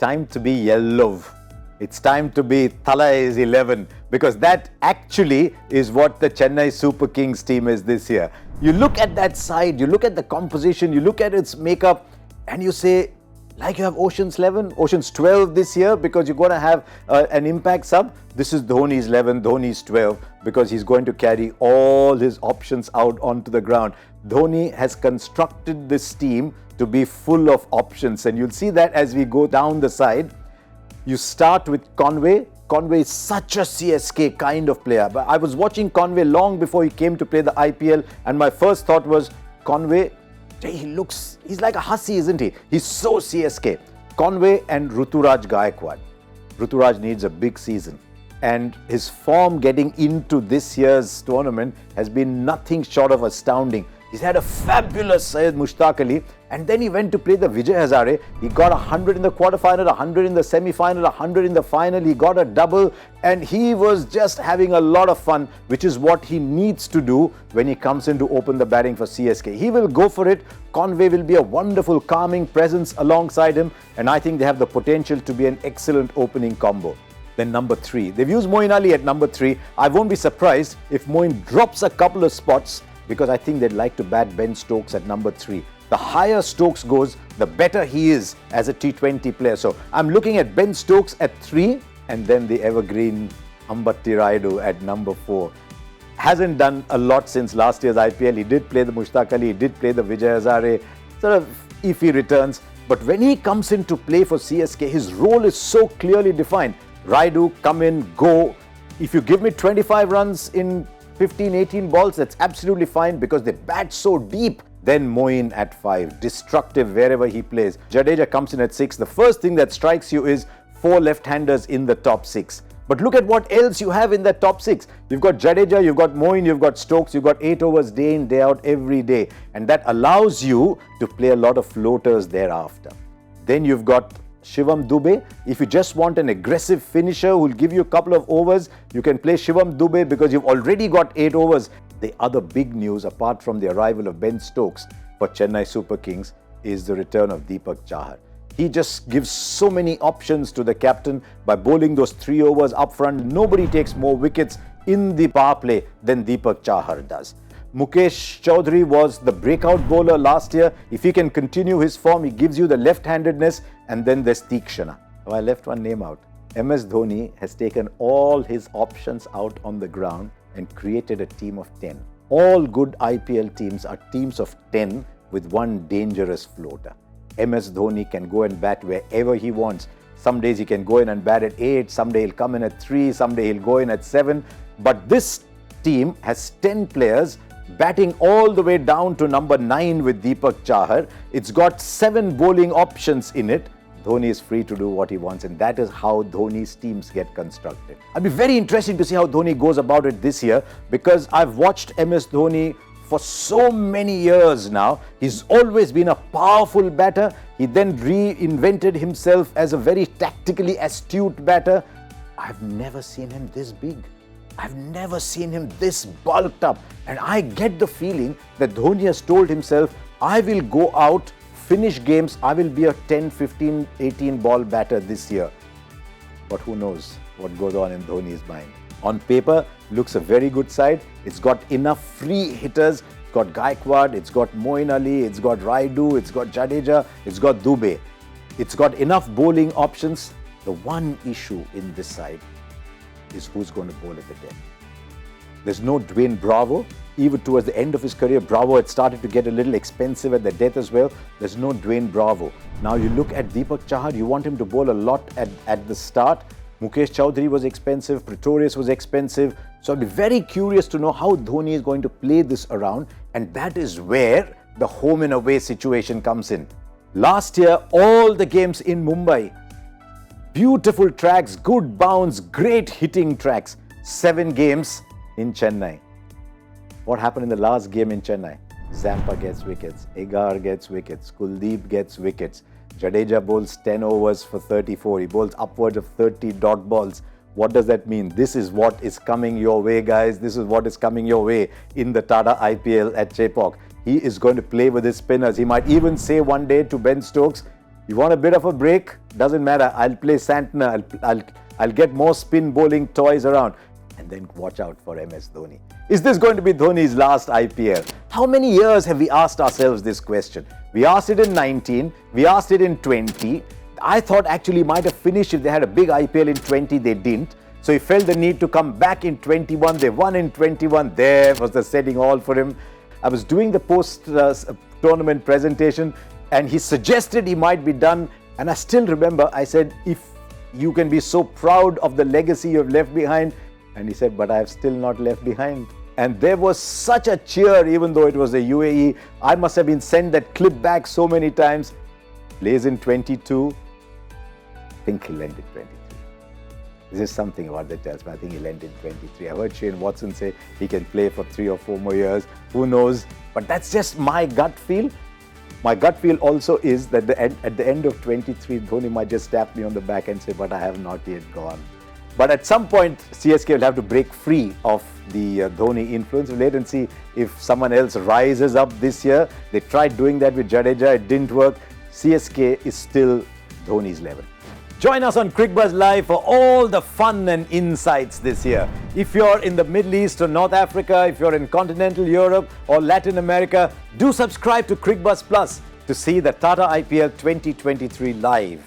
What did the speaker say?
time to be yellow. It's time to be Thala is 11, because that actually is what the Chennai Super Kings team is this year. You look at that side, you look at the composition, you look at its makeup, and you say, like you have Ocean's 11, Ocean's 12 this year, because you're going to have an impact sub. This is Dhoni's 11, Dhoni's 12, because he's going to carry all his options out onto the ground. Dhoni has constructed this team to be full of options, and you'll see that as we go down the side. You start with Conway. Conway is such a CSK kind of player. But I was watching Conway long before he came to play the IPL, and my first thought was, Conway, he's like a hussy, isn't he? He's so CSK. Conway and Ruturaj Gaikwad. Ruturaj needs a big season, and his form getting into this year's tournament has been nothing short of astounding. He's had a fabulous Syed Mushtaq Ali, and then he went to play the Vijay Hazare. He got 100 in the quarterfinal, 100 in the semi-final, 100 in the final. He got a double, and he was just having a lot of fun, which is what he needs to do when he comes in to open the batting for CSK. He will go for it. Conway will be a wonderful, calming presence alongside him, and I think they have the potential to be an excellent opening combo. Then number 3. They've used Moeen Ali at number 3. I won't be surprised if Moeen drops a couple of spots, because I think they'd like to bat Ben Stokes at number 3. The higher Stokes goes, the better he is as a T20 player. So I'm looking at Ben Stokes at 3, and then the evergreen Ambatti Rayudu at number 4. Hasn't done a lot since last year's IPL. He did play the Mushtaq Ali, he did play the Vijay Hazare, sort of iffy returns. But when he comes in to play for CSK, his role is so clearly defined. Rayudu, come in, go. If you give me 25 runs in 15, 18 balls, that's absolutely fine, because they bat so deep. Then Moeen at 5, destructive wherever he plays. Jadeja comes in at 6. The first thing that strikes you is 4 left-handers in the top 6. But look at what else you have in that top 6. You've got Jadeja, you've got Moeen, you've got Stokes, you've got 8 overs day in, day out, every day. And that allows you to play a lot of floaters thereafter. Then you've got Shivam Dube. If you just want an aggressive finisher who will give you a couple of overs, you can play Shivam Dube, because you've already got 8 overs. The other big news, apart from the arrival of Ben Stokes for Chennai Super Kings, is the return of Deepak Chahar. He just gives so many options to the captain by bowling those 3 overs up front. Nobody takes more wickets in the power play than Deepak Chahar does. Mukesh Chaudhary was the breakout bowler last year. If he can continue his form, he gives you the left-handedness. And then there's Tikshana. Oh, I left one name out. MS Dhoni has taken all his options out on the ground and created a team of 10. All good IPL teams are teams of 10 with one dangerous floater. MS Dhoni can go and bat wherever he wants. Some days he can go in and bat at 8, someday he'll come in at 3, someday he'll go in at 7. But this team has 10 players batting all the way down to number 9 with Deepak Chahar. It's got 7 bowling options in it. Dhoni is free to do what he wants, and that is how Dhoni's teams get constructed. It'll be very interesting to see how Dhoni goes about it this year, because I've watched MS Dhoni for so many years now. He's always been a powerful batter. He then reinvented himself as a very tactically astute batter. I've never seen him this big. I've never seen him this bulked up. And I get the feeling that Dhoni has told himself, I will go out, finish games, I will be a 10, 15, 18 ball batter this year. But who knows what goes on in Dhoni's mind. On paper, looks a very good side. It's got enough free hitters. It's got Gaikwad, it's got Moeen Ali, it's got Rayudu, it's got Jadeja, it's got Dube. It's got enough bowling options. The one issue in this side is who's going to bowl at the death. There's no Dwayne Bravo. Even towards the end of his career, Bravo had started to get a little expensive at the death as well. There's no Dwayne Bravo. Now you look at Deepak Chahar, you want him to bowl a lot at the start. Mukesh Chaudhary was expensive, Pretorius was expensive. So I'd be very curious to know how Dhoni is going to play this around, and that is where the home and away situation comes in. Last year, all the games in Mumbai, beautiful tracks, good bounce, great hitting tracks. 7 games in Chennai. What happened in the last game in Chennai? Zampa gets wickets, Agar gets wickets, Kuldeep gets wickets. Jadeja bowls 10 overs for 34. He bowls upwards of 30 dot balls. What does that mean? This is what is coming your way, guys. This is what is coming your way in the Tata IPL at Chepauk. He is going to play with his spinners. He might even say one day to Ben Stokes, You want a bit of a break? Doesn't matter. I'll play Santner. I'll get more spin bowling toys around. And then watch out for MS Dhoni. Is this going to be Dhoni's last IPL? How many years have we asked ourselves this question? We asked it in 19. We asked it in 20. I thought actually he might have finished if they had a big IPL in 20. They didn't. So he felt the need to come back in 21. They won in 21. There was the setting all for him. I was doing the post-tournament presentation and he suggested he might be done. And I still remember, I said, if you can be so proud of the legacy you have left behind. And he said, but I have still not left behind. And there was such a cheer, even though it was the UAE. I must have been sent that clip back so many times. Plays in 22. I think he'll end in 23. There's something about that tells me. I think he'll end in 23. I heard Shane Watson say he can play for 3 or 4 more years. Who knows? But that's just my gut feel. My gut feel also is that at the end of 23, Dhoni might just tap me on the back and say, but I have not yet gone. But at some point, CSK will have to break free of the Dhoni influence. We'll wait and see if someone else rises up this year. They tried doing that with Jadeja. It didn't work. CSK is still Dhoni's level. Join us on Cricbuzz Live for all the fun and insights this year. If you're in the Middle East or North Africa, if you're in continental Europe or Latin America, do subscribe to Cricbuzz Plus to see the Tata IPL 2023 live.